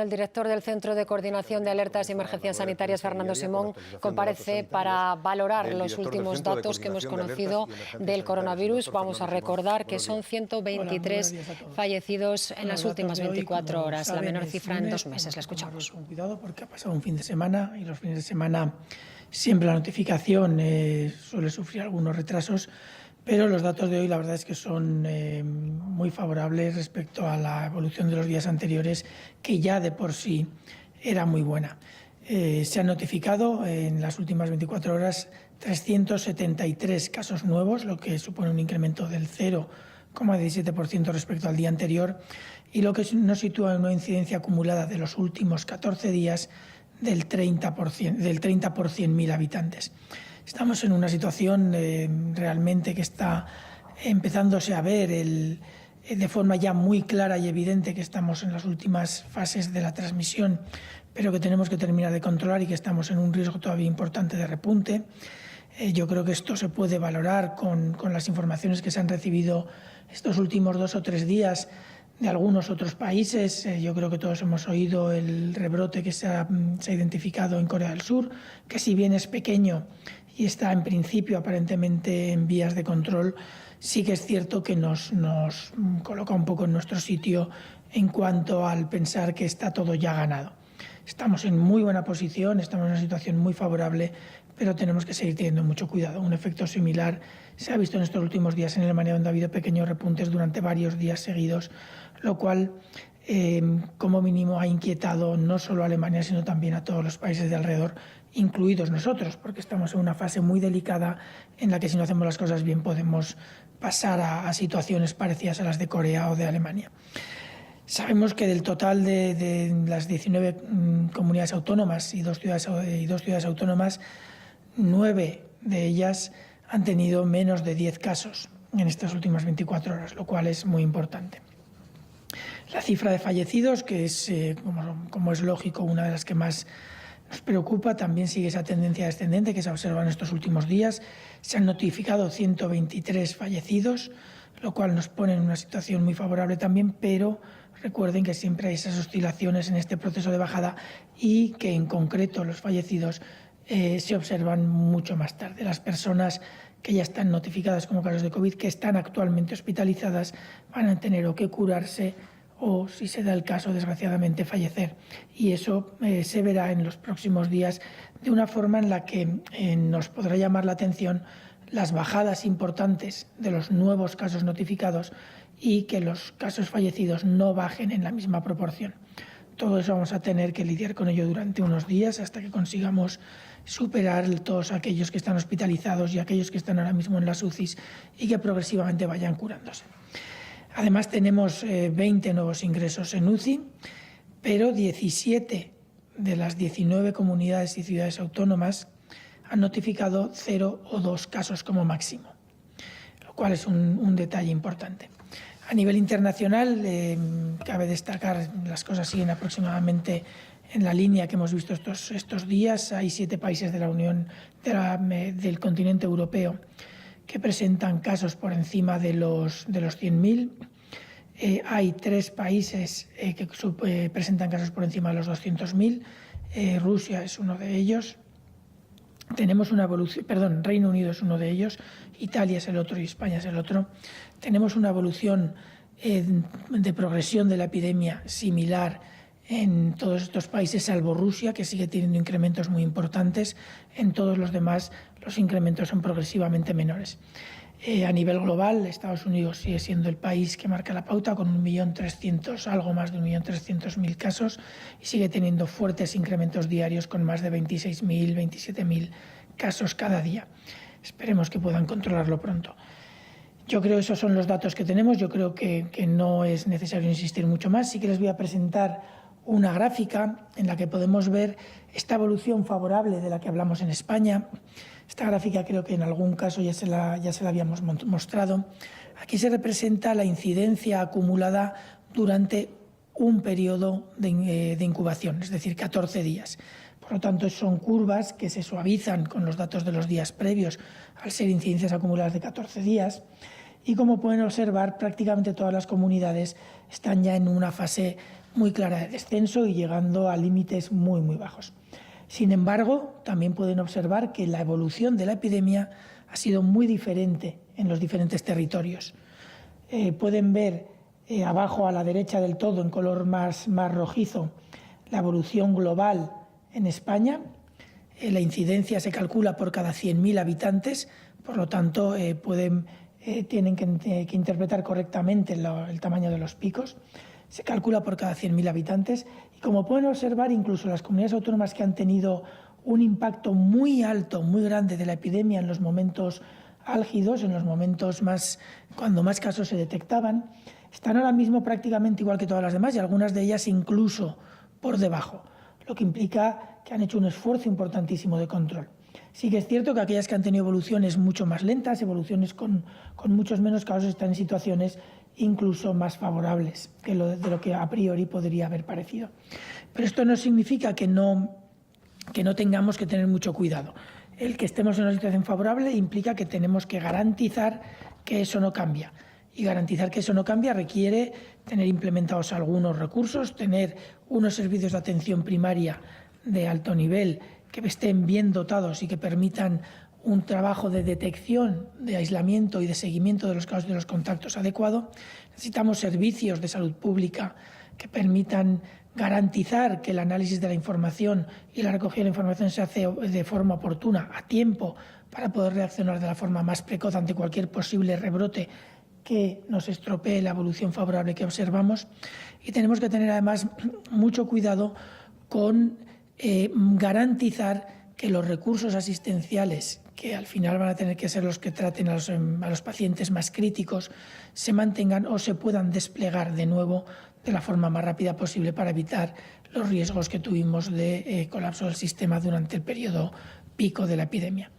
El director del Centro de Coordinación de Alertas y Emergencias Sanitarias, Fernando Simón, comparece para valorar los últimos datos que hemos conocido del coronavirus. Vamos a recordar que son 123 fallecidos en las últimas 24 horas, la menor cifra en 2 meses. La escuchamos. Con cuidado porque ha pasado un fin de semana y los fines de semana siempre la notificación suele sufrir algunos retrasos. Pero los datos de hoy la verdad es que son muy favorables respecto a la evolución de los días anteriores, que ya de por sí era muy buena. Se han notificado en las últimas 24 horas 373 casos nuevos, lo que supone un incremento del 0,17% respecto al día anterior, y lo que nos sitúa en una incidencia acumulada de los últimos 14 días del 30 por 100.000 habitantes. Estamos en una situación realmente que está empezándose a ver de forma ya muy clara y evidente que estamos en las últimas fases de la transmisión, pero que tenemos que terminar de controlar y que estamos en un riesgo todavía importante de repunte. Yo creo que esto se puede valorar con las informaciones que se han recibido estos últimos 2 o 3 días de algunos otros países. Yo creo que todos hemos oído el rebrote que se ha identificado en Corea del Sur, que si bien es pequeño y está en principio aparentemente en vías de control, sí que es cierto que nos coloca un poco en nuestro sitio en cuanto al pensar que está todo ya ganado. Estamos en muy buena posición, estamos en una situación muy favorable, pero tenemos que seguir teniendo mucho cuidado. Un efecto similar se ha visto en estos últimos días en Alemania, donde ha habido pequeños repuntes durante varios días seguidos, lo cual como mínimo ha inquietado no solo a Alemania, sino también a todos los países de alrededor, incluidos nosotros, porque estamos en una fase muy delicada en la que si no hacemos las cosas bien podemos pasar a situaciones parecidas a las de Corea o de Alemania. Sabemos que del total de las 19 comunidades autónomas y dos ciudades autónomas, 9 de ellas han tenido menos de 10 casos en estas últimas 24 horas, lo cual es muy importante. La cifra de fallecidos, que es, como es lógico, una de las que más nos preocupa, también sigue esa tendencia descendente que se observa en estos últimos días. Se han notificado 123 fallecidos, lo cual nos pone en una situación muy favorable también, pero recuerden que siempre hay esas oscilaciones en este proceso de bajada y que en concreto los fallecidos se observan mucho más tarde. Las personas que ya están notificadas como casos de COVID, que están actualmente hospitalizadas, van a tener o que curarse o, si se da el caso, desgraciadamente, fallecer. Y eso se verá en los próximos días de una forma en la que nos podrá llamar la atención las bajadas importantes de los nuevos casos notificados y que los casos fallecidos no bajen en la misma proporción. Todo eso vamos a tener que lidiar con ello durante unos días hasta que consigamos superar todos aquellos que están hospitalizados y aquellos que están ahora mismo en las UCIs y que progresivamente vayan curándose. Además tenemos 20 nuevos ingresos en UCI, pero 17 de las 19 comunidades y ciudades autónomas han notificado 0 o 2 casos como máximo, lo cual es un detalle importante. A nivel internacional, cabe destacar, las cosas siguen aproximadamente en la línea que hemos visto estos días. Hay 7 países de la Unión del continente europeo que presentan casos por encima de los 100.000. Hay 3 países que presentan casos por encima de los 200.000. Rusia es uno de ellos. Tenemos una evolución, Reino Unido es uno de ellos, Italia es el otro y España es el otro. Tenemos una evolución de progresión de la epidemia similar en todos estos países, salvo Rusia, que sigue teniendo incrementos muy importantes. En todos los demás los incrementos son progresivamente menores. A nivel global, Estados Unidos sigue siendo el país que marca la pauta con algo más de 1.300.000 casos y sigue teniendo fuertes incrementos diarios con más de 26.000, 27.000 casos cada día. Esperemos que puedan controlarlo pronto. Yo creo que esos son los datos que tenemos. Yo creo que no es necesario insistir mucho más. Sí que les voy a presentar una gráfica en la que podemos ver esta evolución favorable de la que hablamos en España. Esta gráfica creo que en algún caso ya se la habíamos mostrado. Aquí se representa la incidencia acumulada durante un periodo de incubación, es decir, 14 días. Por lo tanto, son curvas que se suavizan con los datos de los días previos al ser incidencias acumuladas de 14 días. Y como pueden observar, prácticamente todas las comunidades están ya en una fase muy clara de descenso y llegando a límites muy, muy bajos. Sin embargo, también pueden observar que la evolución de la epidemia ha sido muy diferente en los diferentes territorios. Pueden ver abajo a la derecha del todo, en color más rojizo, la evolución global en España. La incidencia se calcula por cada 100.000 habitantes, por lo tanto tienen que interpretar correctamente el tamaño de los picos. Se calcula por cada 100.000 habitantes y, como pueden observar, incluso las comunidades autónomas que han tenido un impacto muy alto, muy grande de la epidemia en los momentos álgidos, en los momentos cuando más casos se detectaban, están ahora mismo prácticamente igual que todas las demás y algunas de ellas incluso por debajo, lo que implica que han hecho un esfuerzo importantísimo de control. Sí que es cierto que aquellas que han tenido evoluciones mucho más lentas, evoluciones con muchos menos casos, están en situaciones incluso más favorables de lo que a priori podría haber parecido. Pero esto no significa que no tengamos que tener mucho cuidado. El que estemos en una situación favorable implica que tenemos que garantizar que eso no cambia. Y garantizar que eso no cambia requiere tener implementados algunos recursos, tener unos servicios de atención primaria de alto nivel que estén bien dotados y que permitan un trabajo de detección, de aislamiento y de seguimiento de los casos de los contactos adecuado. Necesitamos servicios de salud pública que permitan garantizar que el análisis de la información y la recogida de la información se hace de forma oportuna, a tiempo, para poder reaccionar de la forma más precoz ante cualquier posible rebrote que nos estropee la evolución favorable que observamos. Y tenemos que tener además mucho cuidado con garantizar que los recursos asistenciales, que al final van a tener que ser los que traten a los pacientes más críticos, se mantengan o se puedan desplegar de nuevo de la forma más rápida posible para evitar los riesgos que tuvimos de colapso del sistema durante el periodo pico de la epidemia.